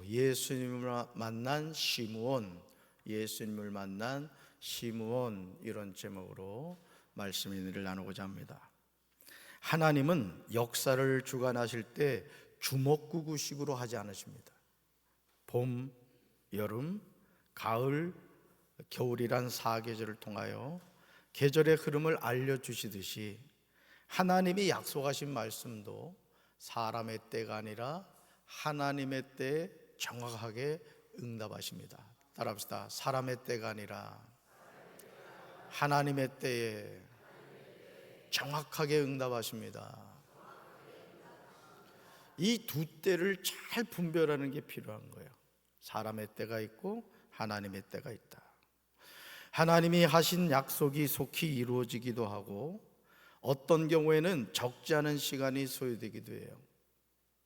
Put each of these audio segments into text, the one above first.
예수님을 만난 시므온, 예수님을 만난 시므온, 이런 제목으로 말씀을 나누고자 합니다. 하나님은 역사를 주관하실 때 주먹구구식으로 하지 않으십니다. 봄, 여름, 가을, 겨울이란 사계절을 통하여 계절의 흐름을 알려주시듯이 하나님이 약속하신 말씀도 사람의 때가 아니라 하나님의 때에 정확하게 응답하십니다. 따라합시다. 사람의 때가 아니라 하나님의 때에 정확하게 응답하십니다. 이 두 때를 잘 분별하는 게 필요한 거예요. 사람의 때가 있고 하나님의 때가 있다. 하나님이 하신 약속이 속히 이루어지기도 하고 어떤 경우에는 적지 않은 시간이 소요되기도 해요.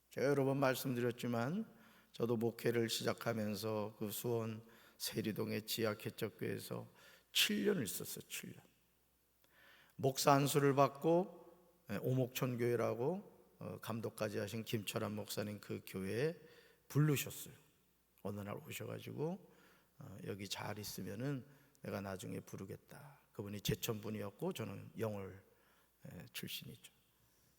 제가 여러 번 말씀드렸지만 저도 목회를 시작하면서 그 수원 세리동의 지하개척교회에서 7년을 있었어요. 7년. 목사 안수를 받고 오목촌교회라고 감독까지 하신 김철환 목사님 그 교회에 부르셨어요. 어느 날 오셔가지고 여기 잘 있으면은 내가 나중에 부르겠다. 그분이 제천분이었고 저는 영월 출신이죠.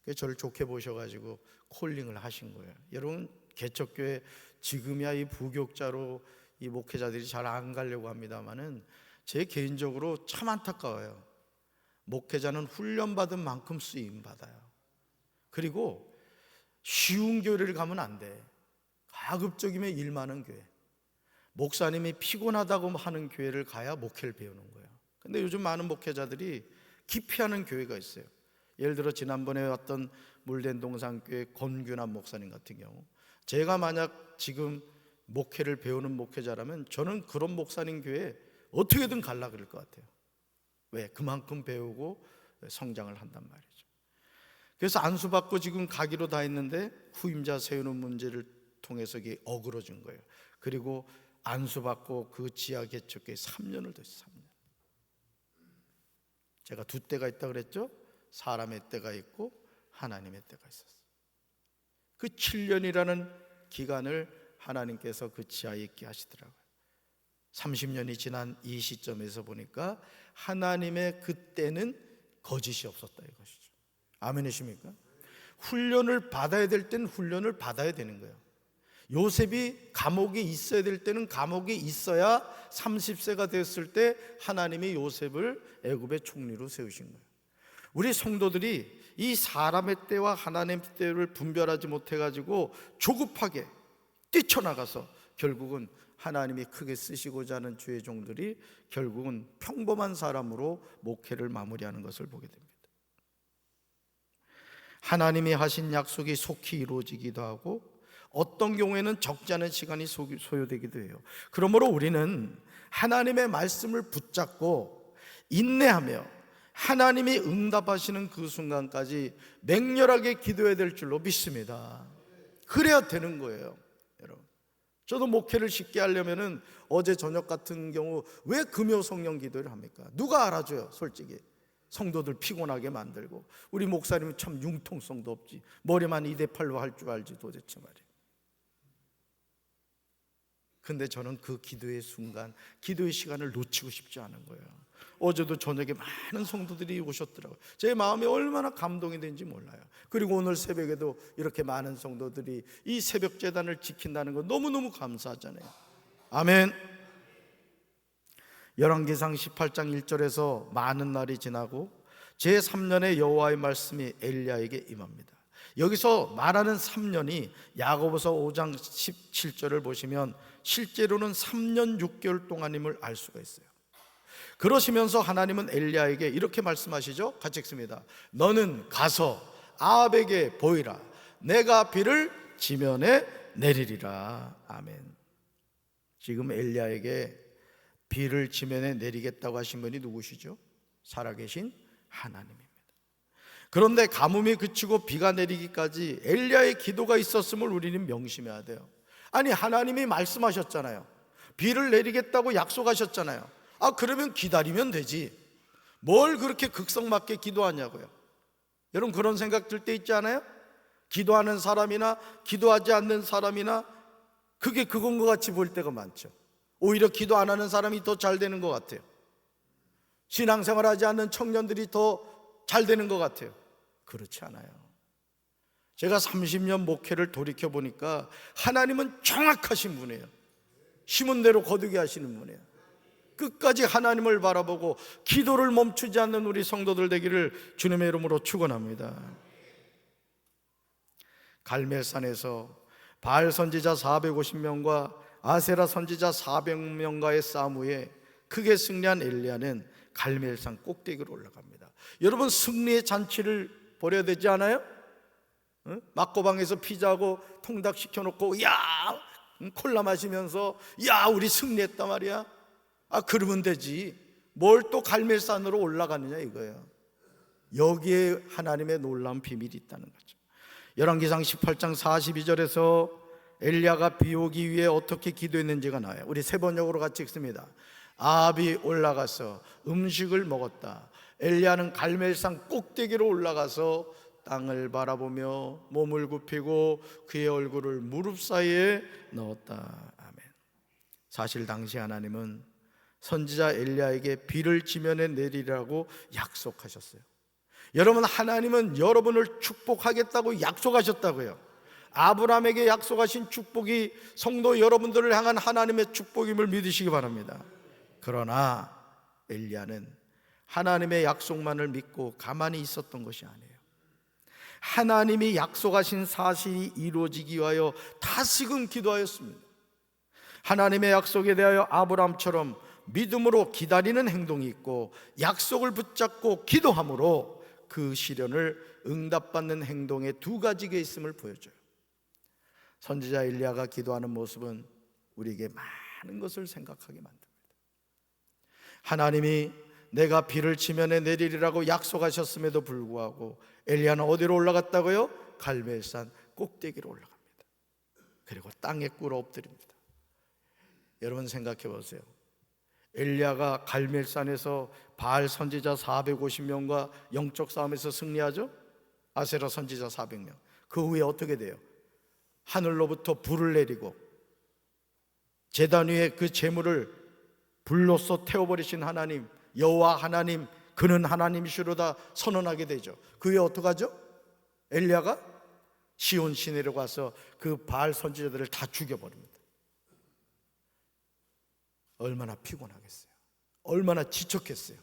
그래서 저를 좋게 보셔가지고 콜링을 하신 거예요. 여러분, 개척교회 지금이야 이 부교육자로 이 목회자들이 잘 안 가려고 합니다만은 제 개인적으로 참 안타까워요. 목회자는 훈련받은 만큼 쓰임받아요. 그리고 쉬운 교회를 가면 안 돼. 가급적이면 일 많은 교회, 목사님이 피곤하다고 하는 교회를 가야 목회를 배우는 거예요. 근데 요즘 많은 목회자들이 기피하는 교회가 있어요. 예를 들어 지난번에 왔던 물된동산교회 권균환 목사님 같은 경우, 제가 만약 지금 목회를 배우는 목회자라면 저는 그런 목사님 교회에 어떻게든 갈라 그럴 것 같아요. 왜? 그만큼 배우고 성장을 한단 말이죠. 그래서 안수받고 지금 가기로 다 했는데 후임자 세우는 문제를 통해서 이게 어그러진 거예요. 그리고 안수받고 그 지하개척교회 3년을 더 했어요. 3년. 제가 두 때가 있다 그랬죠? 사람의 때가 있고 하나님의 때가 있었어요. 그 7년이라는 기간을 하나님께서 그 지하에 있게 하시더라고요. 30년이 지난 이 시점에서 보니까 하나님의 그 때는 거짓이 없었다 이것이죠. 아멘이십니까? 훈련을 받아야 될 때는 훈련을 받아야 되는 거예요. 요셉이 감옥에 있어야 될 때는 감옥에 있어야 30세가 됐을 때 하나님이 요셉을 애굽의 총리로 세우신 거예요. 우리 성도들이 이 사람의 때와 하나님의 때를 분별하지 못해가지고 조급하게 뛰쳐나가서 결국은 하나님이 크게 쓰시고자 하는 주의 종들이 결국은 평범한 사람으로 목회를 마무리하는 것을 보게 됩니다. 하나님이 하신 약속이 속히 이루어지기도 하고 어떤 경우에는 적지 않은 시간이 소요되기도 해요. 그러므로 우리는 하나님의 말씀을 붙잡고 인내하며 하나님이 응답하시는 그 순간까지 맹렬하게 기도해야 될 줄로 믿습니다. 그래야 되는 거예요. 여러분, 저도 목회를 쉽게 하려면은 어제 저녁 같은 경우 왜 금요 성령 기도를 합니까? 누가 알아줘요? 솔직히 성도들 피곤하게 만들고, 우리 목사님은 참 융통성도 없지, 머리만 2대8로 할 줄 알지 도대체 말이에요. 근데 저는 그 기도의 순간, 기도의 시간을 놓치고 싶지 않은 거예요. 어제도 저녁에 많은 성도들이 오셨더라고요. 제 마음이 얼마나 감동이 된지 몰라요. 그리고 오늘 새벽에도 이렇게 많은 성도들이 이 새벽 제단을 지킨다는 거 너무너무 감사하잖아요. 아멘. 열왕기상 18장 1절에서 많은 날이 지나고 제3년에 여호와의 말씀이 엘리야에게 임합니다. 여기서 말하는 3년이 야고보서 5장 17절을 보시면 실제로는 3년 6개월 동안임을 알 수가 있어요. 그러시면서 하나님은 엘리야에게 이렇게 말씀하시죠. 같이 읽습니다. 너는 가서 아합에게 보이라. 내가 비를 지면에 내리리라. 아멘. 지금 엘리야에게 비를 지면에 내리겠다고 하신 분이 누구시죠? 살아계신 하나님입니다. 그런데 가뭄이 그치고 비가 내리기까지 엘리야의 기도가 있었음을 우리는 명심해야 돼요. 아니, 하나님이 말씀하셨잖아요. 비를 내리겠다고 약속하셨잖아요. 그러면 기다리면 되지. 뭘 그렇게 극성맞게 기도하냐고요. 여러분, 그런 생각 들 때 있지 않아요? 기도하는 사람이나 기도하지 않는 사람이나 그게 그건 것 같이 보일 때가 많죠. 오히려 기도 안 하는 사람이 더 잘 되는 것 같아요. 신앙생활 하지 않는 청년들이 더 잘 되는 것 같아요. 그렇지 않아요. 제가 30년 목회를 돌이켜보니까 하나님은 정확하신 분이에요. 심은 대로 거두게 하시는 분이에요. 끝까지 하나님을 바라보고 기도를 멈추지 않는 우리 성도들 되기를 주님의 이름으로 축원합니다. 갈멜산에서 바알 선지자 450명과 아세라 선지자 400명과의 싸움 후에 크게 승리한 엘리야는 갈멜산 꼭대기로 올라갑니다. 여러분, 승리의 잔치를 벌여야 되지 않아요? 막고방에서 피자하고 통닭 시켜놓고 야 콜라 마시면서 야 우리 승리했단 말이야. 그러면 되지. 뭘 또 갈멜산으로 올라가느냐 이거예요. 여기에 하나님의 놀라운 비밀이 있다는 거죠. 열왕기상 18장 42절에서 엘리야가 비 오기 위해 어떻게 기도했는지가 나와요. 우리 세 번역으로 같이 읽습니다. 아합이 올라가서 음식을 먹었다. 엘리야는 갈멜산 꼭대기로 올라가서 땅을 바라보며 몸을 굽히고 그의 얼굴을 무릎 사이에 넣었다. 아멘. 사실 당시 하나님은 선지자 엘리야에게 비를 지면에 내리라고 약속하셨어요. 여러분, 하나님은 여러분을 축복하겠다고 약속하셨다고요. 아브라함에게 약속하신 축복이 성도 여러분들을 향한 하나님의 축복임을 믿으시기 바랍니다. 그러나 엘리야는 하나님의 약속만을 믿고 가만히 있었던 것이 아니에요. 하나님이 약속하신 사실이 이루어지기 위하여 다시금 기도하였습니다. 하나님의 약속에 대하여 아브라함처럼 믿음으로 기다리는 행동이 있고 약속을 붙잡고 기도함으로 그 시련을 응답받는 행동의 두 가지가 있음을 보여줘요. 선지자 엘리야가 기도하는 모습은 우리에게 많은 것을 생각하게 만듭니다. 하나님이 내가 비를 지면에 내리리라고 약속하셨음에도 불구하고 엘리야는 어디로 올라갔다고요? 갈멜산 꼭대기로 올라갑니다. 그리고 땅에 꿇어 엎드립니다. 여러분 생각해 보세요. 엘리야가 갈멜산에서 바알 선지자 450명과 영적 싸움에서 승리하죠? 아세라 선지자 400명. 그 후에 어떻게 돼요? 하늘로부터 불을 내리고 제단 위에 그 제물을 불로써 태워버리신 하나님, 여호와 하나님, 그는 하나님이시로다 선언하게 되죠. 그 후에 어떡하죠? 엘리야가 시온 시내로 가서 그 바알 선지자들을 다 죽여버립니다. 얼마나 피곤하겠어요. 얼마나 지쳤겠어요.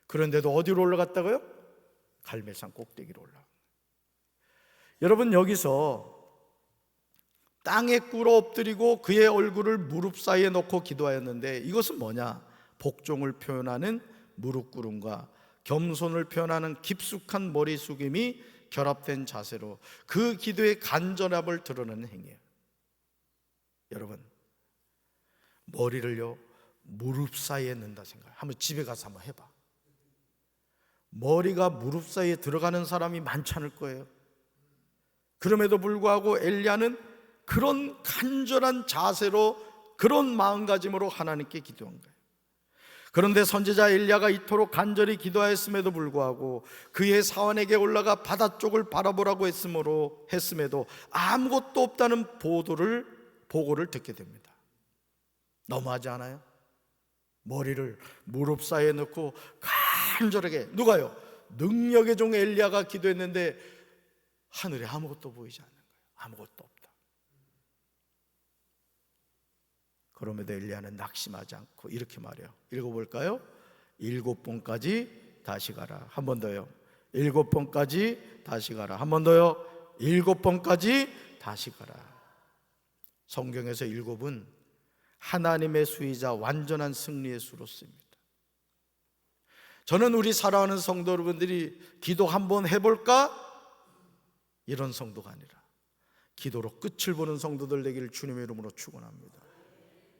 그런데도 어디로 올라갔다고요? 갈멜산 꼭대기로 올라갑니다. 여러분, 여기서 땅에 꿇어 엎드리고 그의 얼굴을 무릎 사이에 놓고 기도하였는데 이것은 뭐냐? 복종을 표현하는 무릎 꿇음과 겸손을 표현하는 깊숙한 머리 숙임이 결합된 자세로 그 기도의 간절함을 드러내는 행위예요. 여러분, 머리를요 무릎 사이에 넣는다 생각해요. 한번 집에 가서 한번 해봐. 머리가 무릎 사이에 들어가는 사람이 많지 않을 거예요. 그럼에도 불구하고 엘리야는 그런 간절한 자세로, 그런 마음가짐으로 하나님께 기도한 거예요. 그런데 선지자 엘리야가 이토록 간절히 기도하였음에도 불구하고 그의 사환에게 올라가 바다 쪽을 바라보라고 했음에도 아무것도 없다는 보고를 듣게 됩니다. 너무하지 않아요? 머리를 무릎 사이에 넣고 간절하게, 누가요? 능력의 종 엘리야가 기도했는데 하늘에 아무것도 보이지 않는 거예요. 아무것도 없다. 그럼에도 엘리야는 낙심하지 않고 이렇게 말해요. 읽어볼까요? 7번까지 다시 가라. 한 번 더요. 7번까지 다시 가라. 한 번 더요. 7번까지 다시 가라. 성경에서 7은 하나님의 수이자 완전한 승리의 수로 씁니다. 저는 우리 사랑하는 성도 여러분들이 기도 한번 해볼까? 이런 성도가 아니라 기도로 끝을 보는 성도들 되기를 주님의 이름으로 축원합니다.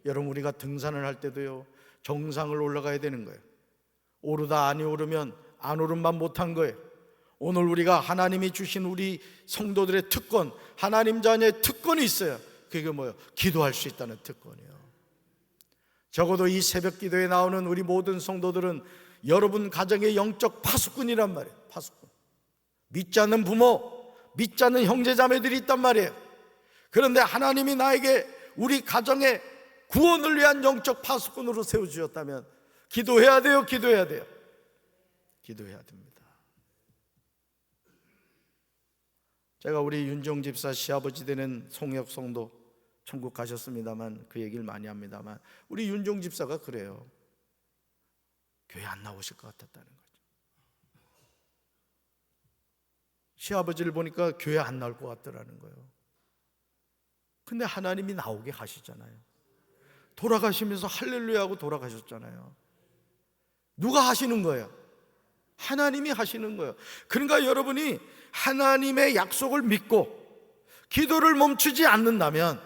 여러분, 우리가 등산을 할 때도요 정상을 올라가야 되는 거예요. 오르다 아니 오르면 안 오름만 못한 거예요. 오늘 우리가 하나님이 주신 우리 성도들의 특권, 하나님 자녀의 특권이 있어요. 그게 뭐예요? 기도할 수 있다는 특권이에요. 적어도 이 새벽 기도에 나오는 우리 모든 성도들은 여러분 가정의 영적 파수꾼이란 말이에요. 파수꾼. 믿지 않는 부모, 믿지 않는 형제 자매들이 있단 말이에요. 그런데 하나님이 나에게 우리 가정의 구원을 위한 영적 파수꾼으로 세워주셨다면 기도해야 돼요, 기도해야 돼요. 기도해야 됩니다. 제가 우리 윤종 집사 시아버지 되는 송혁 성도 천국 가셨습니다만 그 얘기를 많이 합니다만, 우리 윤종 집사가 그래요. 교회 안 나오실 것 같았다는 거죠. 시아버지를 보니까 교회 안 나올 것 같더라는 거예요. 근데 하나님이 나오게 하시잖아요. 돌아가시면서 할렐루야 하고 돌아가셨잖아요. 누가 하시는 거예요? 하나님이 하시는 거예요. 그러니까 여러분이 하나님의 약속을 믿고 기도를 멈추지 않는다면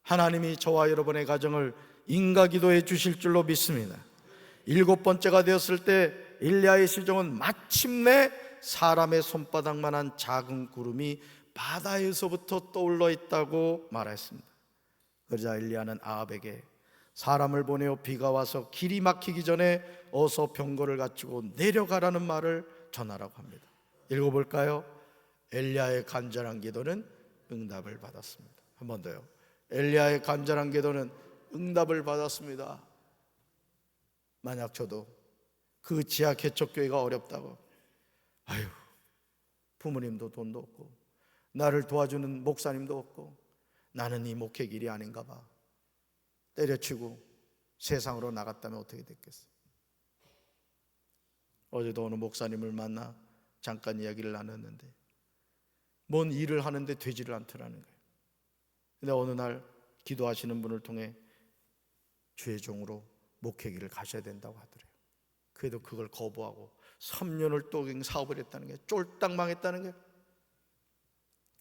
하나님이 저와 여러분의 가정을 인가기도해 주실 줄로 믿습니다. 7번째가 되었을 때 엘리야의 시종은 마침내 사람의 손바닥만한 작은 구름이 바다에서부터 떠올라 있다고 말했습니다. 그러자 엘리야는 아합에게 사람을 보내어 비가 와서 길이 막히기 전에 어서 병거를 갖추고 내려가라는 말을 전하라고 합니다. 읽어볼까요? 엘리야의 간절한 기도는 응답을 받았습니다. 한 번 더요. 엘리야의 간절한 기도는 응답을 받았습니다. 만약 저도 그 지하 개척교회가 어렵다고, 아유, 부모님도 돈도 없고 나를 도와주는 목사님도 없고 나는 이 목회 길이 아닌가 봐, 때려치고 세상으로 나갔다면 어떻게 됐겠어요? 어제도 어느 목사님을 만나 잠깐 이야기를 나눴는데 뭔 일을 하는데 되지를 않더라는 거예요. 근데 어느 날 기도하시는 분을 통해 주의 종으로 목회길을 가셔야 된다고 하더래요. 그래도 그걸 거부하고 3년을 또 사업을 했다는 게 쫄딱 망했다는 게,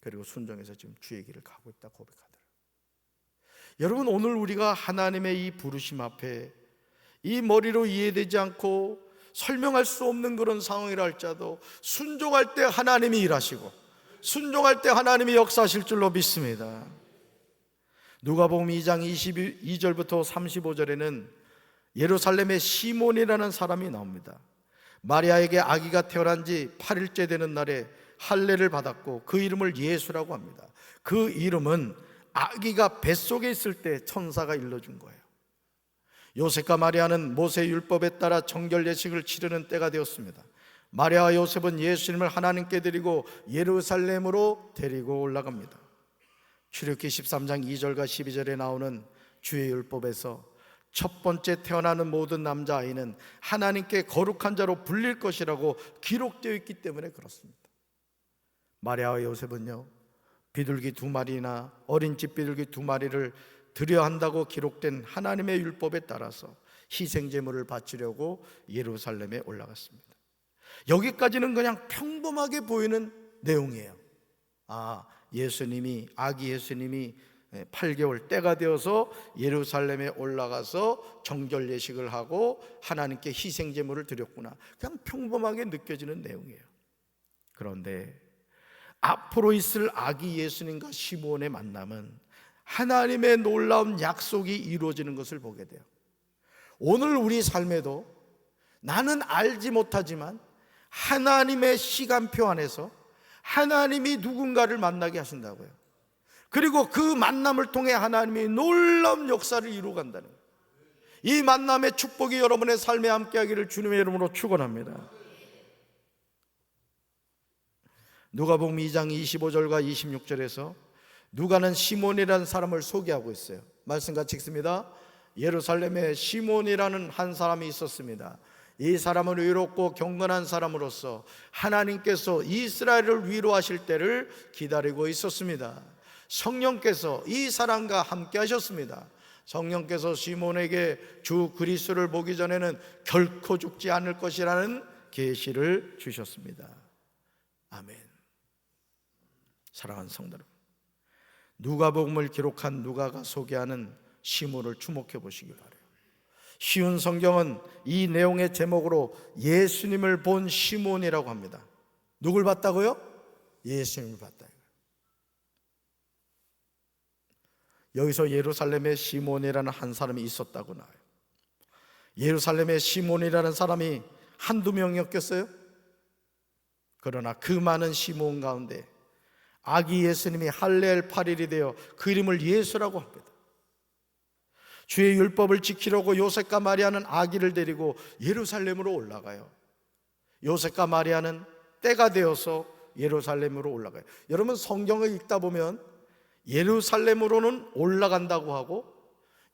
그리고 순종해서 지금 주의 길을 가고 있다 고백하더래요. 여러분, 오늘 우리가 하나님의 이 부르심 앞에 이 머리로 이해되지 않고 설명할 수 없는 그런 상황이라 할지라도 순종할 때 하나님이 일하시고 순종할 때 하나님이 역사하실 줄로 믿습니다. 누가복음 2장 22절부터 35절에는 예루살렘에 시몬이라는 사람이 나옵니다. 마리아에게 아기가 태어난 지 8일째 되는 날에 할례를 받았고 그 이름을 예수라고 합니다. 그 이름은 아기가 뱃속에 있을 때 천사가 일러준 거예요. 요셉과 마리아는 모세 율법에 따라 정결 예식을 치르는 때가 되었습니다. 마리아와 요셉은 예수님을 하나님께 드리고 예루살렘으로 데리고 올라갑니다. 출애굽기 13장 2절과 12절에 나오는 주의 율법에서 첫 번째 태어나는 모든 남자아이는 하나님께 거룩한 자로 불릴 것이라고 기록되어 있기 때문에 그렇습니다. 마리아와 요셉은요, 비둘기 2마리나 어린 집 비둘기 2마리를 드려야 한다고 기록된 하나님의 율법에 따라서 희생제물을 바치려고 예루살렘에 올라갔습니다. 여기까지는 그냥 평범하게 보이는 내용이에요. 아기 예수님이 8개월 때가 되어서 예루살렘에 올라가서 정결 예식을 하고 하나님께 희생제물을 드렸구나, 그냥 평범하게 느껴지는 내용이에요. 그런데 앞으로 있을 아기 예수님과 시므온의 만남은 하나님의 놀라운 약속이 이루어지는 것을 보게 돼요. 오늘 우리 삶에도 나는 알지 못하지만 하나님의 시간표 안에서 하나님이 누군가를 만나게 하신다고요. 그리고 그 만남을 통해 하나님이 놀라운 역사를 이루어간다는 거예요. 이 만남의 축복이 여러분의 삶에 함께하기를 주님의 이름으로 축원합니다. 누가복음 2장 25절과 26절에서 누가는 시몬이라는 사람을 소개하고 있어요. 말씀 같이 읽습니다. 예루살렘에 시몬이라는 한 사람이 있었습니다. 이 사람은 의롭고 경건한 사람으로서 하나님께서 이스라엘을 위로하실 때를 기다리고 있었습니다. 성령께서 이 사람과 함께 하셨습니다. 성령께서 시몬에게 주 그리스도를 보기 전에는 결코 죽지 않을 것이라는 계시를 주셨습니다. 아멘. 사랑하는 성도 여러분, 누가복음을 기록한 누가가 소개하는 시몬을 주목해 보시기 바라요. 쉬운 성경은 이 내용의 제목으로 예수님을 본 시몬이라고 합니다. 누굴 봤다고요? 예수님을 봤다. 여기서 예루살렘에 시몬이라는 한 사람이 있었다고 나와요. 예루살렘에 시몬이라는 사람이 한두 명이었겠어요? 그러나 그 많은 시몬 가운데 아기 예수님이 할례 8일이 되어 그 이름을 예수라고 합니다. 주의 율법을 지키려고 요셉과 마리아는 아기를 데리고 예루살렘으로 올라가요. 요셉과 마리아는 때가 되어서 예루살렘으로 올라가요. 여러분, 성경을 읽다 보면 예루살렘으로는 올라간다고 하고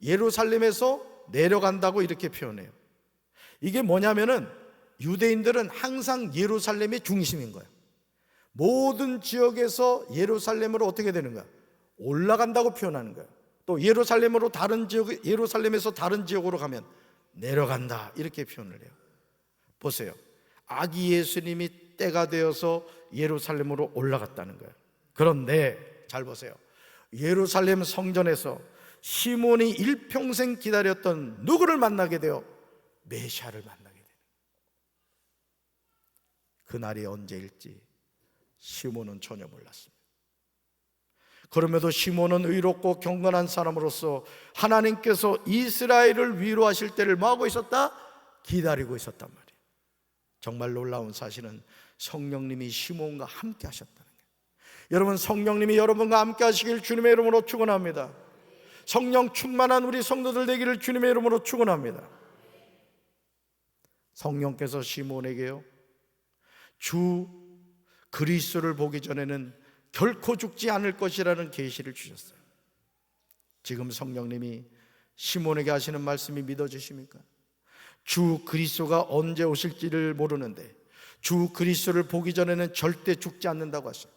예루살렘에서 내려간다고 이렇게 표현해요. 이게 뭐냐면은 유대인들은 항상 예루살렘이 중심인 거예요. 모든 지역에서 예루살렘으로 어떻게 되는 거야? 올라간다고 표현하는 거예요. 또 예루살렘에서 다른 지역으로 가면 내려간다 이렇게 표현을 해요. 보세요. 아기 예수님이 때가 되어서 예루살렘으로 올라갔다는 거예요. 그런데 잘 보세요. 예루살렘 성전에서 시몬이 일평생 기다렸던 누구를 만나게 되어 메시아를 만나게 되는 거예요. 그날이 언제일지 시몬은 전혀 몰랐습니다. 그럼에도 시몬은 의롭고 경건한 사람으로서 하나님께서 이스라엘을 위로하실 때를 뭐하고 있었다? 기다리고 있었단 말이에요. 정말 놀라운 사실은 성령님이 시몬과 함께 하셨다는 거예요. 여러분, 성령님이 여러분과 함께 하시길 주님의 이름으로 축원합니다. 성령 충만한 우리 성도들 되기를 주님의 이름으로 축원합니다. 성령께서 시몬에게요, 주 그리스도를 보기 전에는 결코 죽지 않을 것이라는 계시를 주셨어요. 지금 성령님이 시몬에게 하시는 말씀이 믿어지십니까? 주 그리스도가 언제 오실지를 모르는데 주 그리스도를 보기 전에는 절대 죽지 않는다고 하셔요.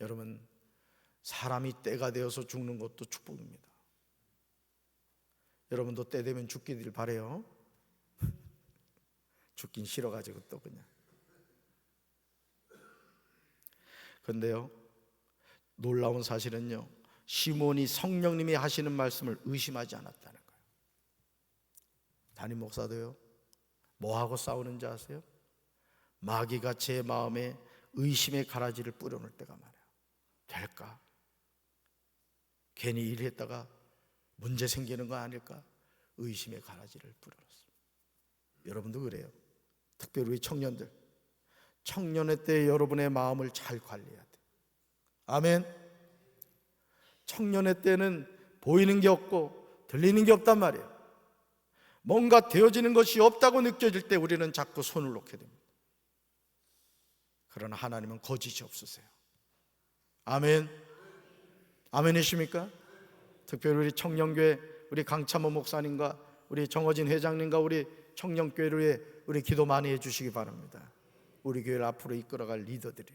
여러분, 사람이 때가 되어서 죽는 것도 축복입니다. 여러분도 때 되면 죽기를 바래요. 죽긴 싫어가지고 또 그냥. 그런데요, 놀라운 사실은요, 시몬이 성령님이 하시는 말씀을 의심하지 않았다는 거예요. 담임 목사도요, 뭐하고 싸우는지 아세요? 마귀가 제 마음에 의심의 가라지를 뿌려놓을 때가 많아요. 될까? 괜히 일했다가 문제 생기는 거 아닐까? 의심의 가라지를 뿌려놓습니다. 여러분도 그래요. 특별히 우리 청년들, 청년의 때 여러분의 마음을 잘 관리해야 돼요. 아멘. 청년의 때는 보이는 게 없고 들리는 게 없단 말이에요. 뭔가 되어지는 것이 없다고 느껴질 때 우리는 자꾸 손을 놓게 됩니다. 그러나 하나님은 거짓이 없으세요. 아멘. 아멘이십니까? 특별히 우리 청년교회 우리 강참호 목사님과 우리 정어진 회장님과 우리 청년교회를 우리 기도 많이 해주시기 바랍니다. 우리 교회를 앞으로 이끌어갈 리더들이.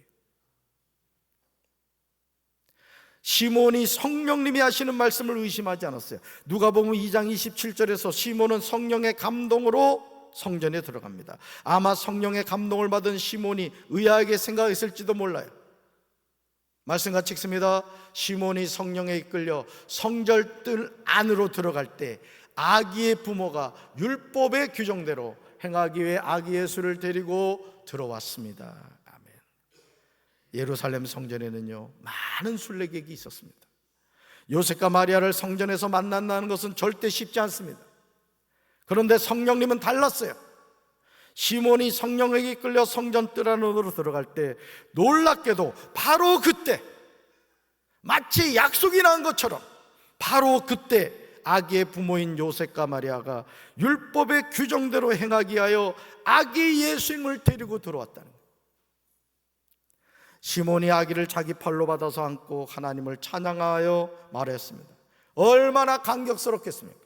시몬이 성령님이 하시는 말씀을 의심하지 않았어요. 누가복음 2장 27절에서 시몬은 성령의 감동으로 성전에 들어갑니다. 아마 성령의 감동을 받은 시몬이 의아하게 생각했을지도 몰라요. 말씀 같이 읽습니다. 시몬이 성령에 이끌려 성전뜰 안으로 들어갈 때 아기의 부모가 율법의 규정대로 행하기 위해 아기 예수를 데리고 들어왔습니다. 아멘. 예루살렘 성전에는요, 많은 순례객이 있었습니다. 요셉과 마리아를 성전에서 만난다는 것은 절대 쉽지 않습니다. 그런데 성령님은 달랐어요. 시몬이 성령에게 이끌려 성전뜰 안으로 들어갈 때 놀랍게도 바로 그때, 마치 약속이 난 것처럼 바로 그때 아기의 부모인 요셉과 마리아가 율법의 규정대로 행하기 위하여 아기 예수님을 데리고 들어왔다는 거예요. 시몬이 아기를 자기 팔로 받아서 안고 하나님을 찬양하여 말했습니다. 얼마나 감격스럽겠습니까?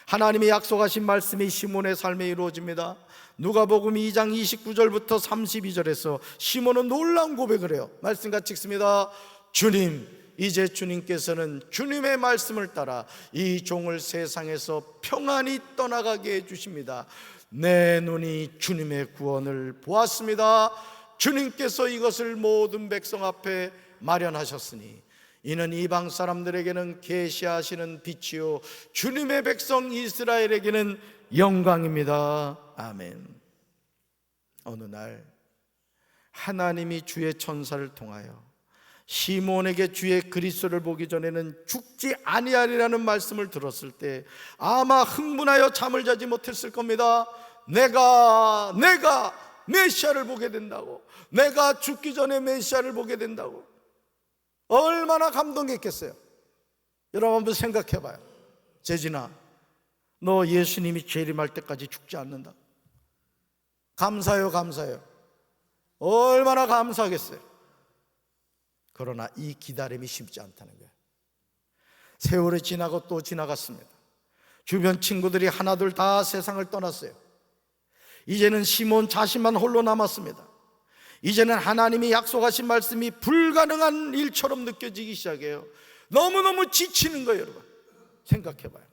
하나님이 약속하신 말씀이 시몬의 삶에 이루어집니다. 누가복음 2장 29절부터 32절에서 시몬은 놀라운 고백을 해요. 말씀 같이 읽습니다. 주님, 이제 주님께서는 주님의 말씀을 따라 이 종을 세상에서 평안히 떠나가게 해주십니다. 내 눈이 주님의 구원을 보았습니다. 주님께서 이것을 모든 백성 앞에 마련하셨으니 이는 이방 사람들에게는 계시하시는 빛이요 주님의 백성 이스라엘에게는 영광입니다. 아멘. 어느 날 하나님이 주의 천사를 통하여 시몬에게 주의 그리스도를 보기 전에는 죽지 아니하리라는 말씀을 들었을 때 아마 흥분하여 잠을 자지 못했을 겁니다. 내가 메시아를 보게 된다고, 내가 죽기 전에 메시아를 보게 된다고 얼마나 감동했겠어요. 여러분 한번 생각해 봐요. 재진아, 너 예수님이 재림할 때까지 죽지 않는다. 감사해요, 감사해요. 얼마나 감사하겠어요. 그러나 이 기다림이 쉽지 않다는 거예요. 세월이 지나고 또 지나갔습니다. 주변 친구들이 하나둘 다 세상을 떠났어요. 이제는 시몬 자신만 홀로 남았습니다. 이제는 하나님이 약속하신 말씀이 불가능한 일처럼 느껴지기 시작해요. 너무너무 지치는 거예요. 여러분 생각해봐요.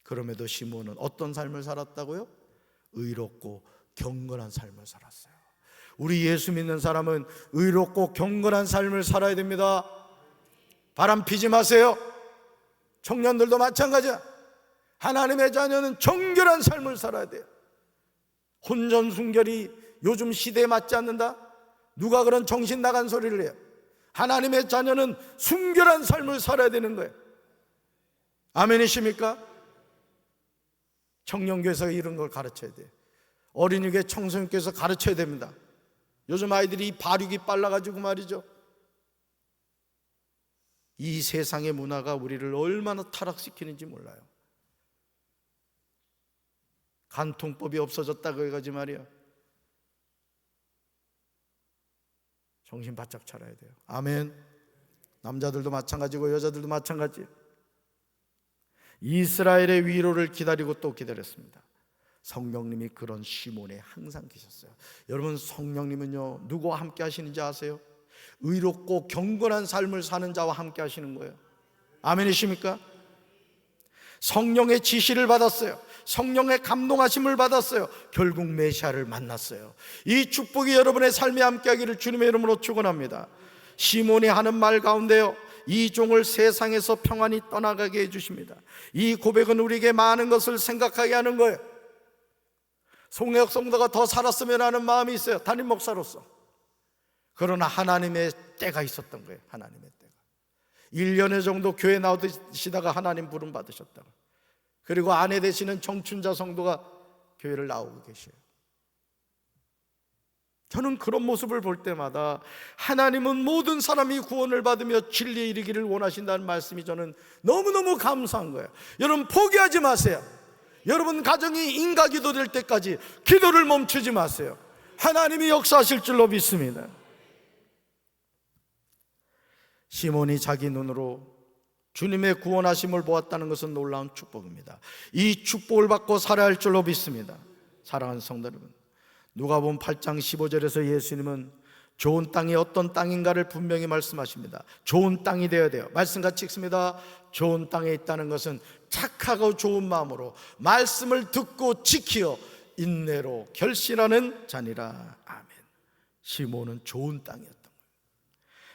그럼에도 시몬은 어떤 삶을 살았다고요? 의롭고 경건한 삶을 살았어요. 우리 예수 믿는 사람은 의롭고 경건한 삶을 살아야 됩니다. 바람 피지 마세요. 청년들도 마찬가지야. 하나님의 자녀는 정결한 삶을 살아야 돼요. 혼전순결이 요즘 시대에 맞지 않는다? 누가 그런 정신 나간 소리를 해요? 하나님의 자녀는 순결한 삶을 살아야 되는 거예요. 아멘이십니까? 청년교회에서 이런 걸 가르쳐야 돼요. 어린이교회 청소년교회에서 가르쳐야 됩니다. 요즘 아이들이 발육이 빨라가지고 말이죠, 이 세상의 문화가 우리를 얼마나 타락시키는지 몰라요. 간통법이 없어졌다고 해가지고 말이야, 정신 바짝 차려야 돼요. 아멘. 남자들도 마찬가지고 여자들도 마찬가지. 이스라엘의 위로를 기다리고 또 기다렸습니다. 성령님이 그런 시몬에 항상 계셨어요. 여러분 성령님은요, 누구와 함께 하시는지 아세요? 의롭고 경건한 삶을 사는 자와 함께 하시는 거예요. 아멘이십니까? 성령의 지시를 받았어요. 성령의 감동하심을 받았어요. 결국 메시아를 만났어요. 이 축복이 여러분의 삶에 함께하기를 주님의 이름으로 축원합니다. 시몬이 하는 말 가운데요, 이 종을 세상에서 평안히 떠나가게 해주십니다. 이 고백은 우리에게 많은 것을 생각하게 하는 거예요. 송혜혁 성도가 더 살았으면 하는 마음이 있어요, 담임 목사로서. 그러나 하나님의 때가 있었던 거예요. 하나님의 때가 1년여 정도 교회 나오시다가 하나님 부름 받으셨다고. 그리고 아내 되시는 청춘자 성도가 교회를 나오고 계셔요. 저는 그런 모습을 볼 때마다 하나님은 모든 사람이 구원을 받으며 진리에 이르기를 원하신다는 말씀이 저는 너무너무 감사한 거예요. 여러분 포기하지 마세요. 여러분 가정이 인가기도 될 때까지 기도를 멈추지 마세요. 하나님이 역사하실 줄로 믿습니다. 시몬이 자기 눈으로 주님의 구원하심을 보았다는 것은 놀라운 축복입니다. 이 축복을 받고 살아야 할 줄로 믿습니다. 사랑하는 성도 여러분, 누가복음 8장 15절에서 예수님은 좋은 땅이 어떤 땅인가를 분명히 말씀하십니다. 좋은 땅이 되어야 돼요. 말씀 같이 읽습니다. 좋은 땅에 있다는 것은 착하고 좋은 마음으로 말씀을 듣고 지키어 인내로 결실하는 자니라. 아멘. 시몬은 좋은 땅이었던 거예요.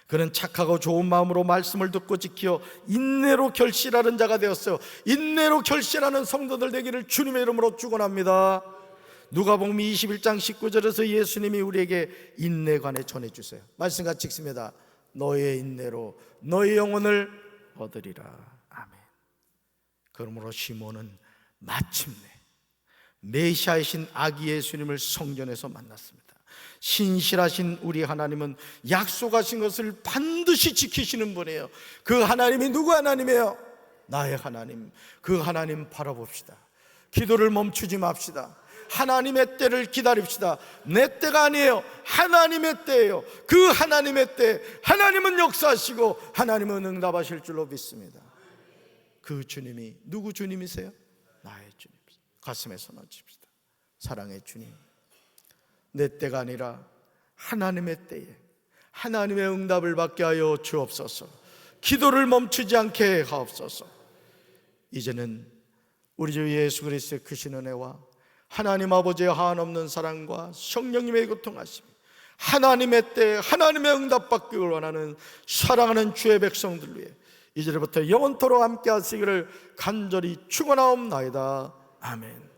그는 착하고 좋은 마음으로 말씀을 듣고 지키어 인내로 결실하는 자가 되었어요. 인내로 결실하는 성도들 되기를 주님의 이름으로 축원합니다. 누가복음 21장 19절에서 예수님이 우리에게 인내에 관해 전해주세요. 말씀 같이 읽습니다. 너의 인내로 너의 영혼을 얻으리라. 아멘. 그러므로 시몬은 마침내 메시아이신 아기 예수님을 성전에서 만났습니다. 신실하신 우리 하나님은 약속하신 것을 반드시 지키시는 분이에요. 그 하나님이 누구 하나님이에요? 나의 하나님. 그 하나님 바라봅시다. 기도를 멈추지 맙시다. 하나님의 때를 기다립시다. 내 때가 아니에요. 하나님의 때예요. 그 하나님의 때, 하나님은 역사하시고 하나님은 응답하실 줄로 믿습니다. 그 주님이 누구 주님이세요? 나의 주님. 가슴에 손 얹읍시다. 사랑의 주님, 내 때가 아니라 하나님의 때에 하나님의 응답을 받게 하여 주옵소서. 기도를 멈추지 않게 하옵소서. 이제는 우리 주 예수 그리스도의 크신 은혜와 하나님 아버지의 한없는 사랑과 성령님의 교통하심, 하나님의 때 하나님의 응답 받기를 원하는 사랑하는 주의 백성들 위해 이제부터 영원토록 함께 하시기를 간절히 축원하옵나이다. 아멘.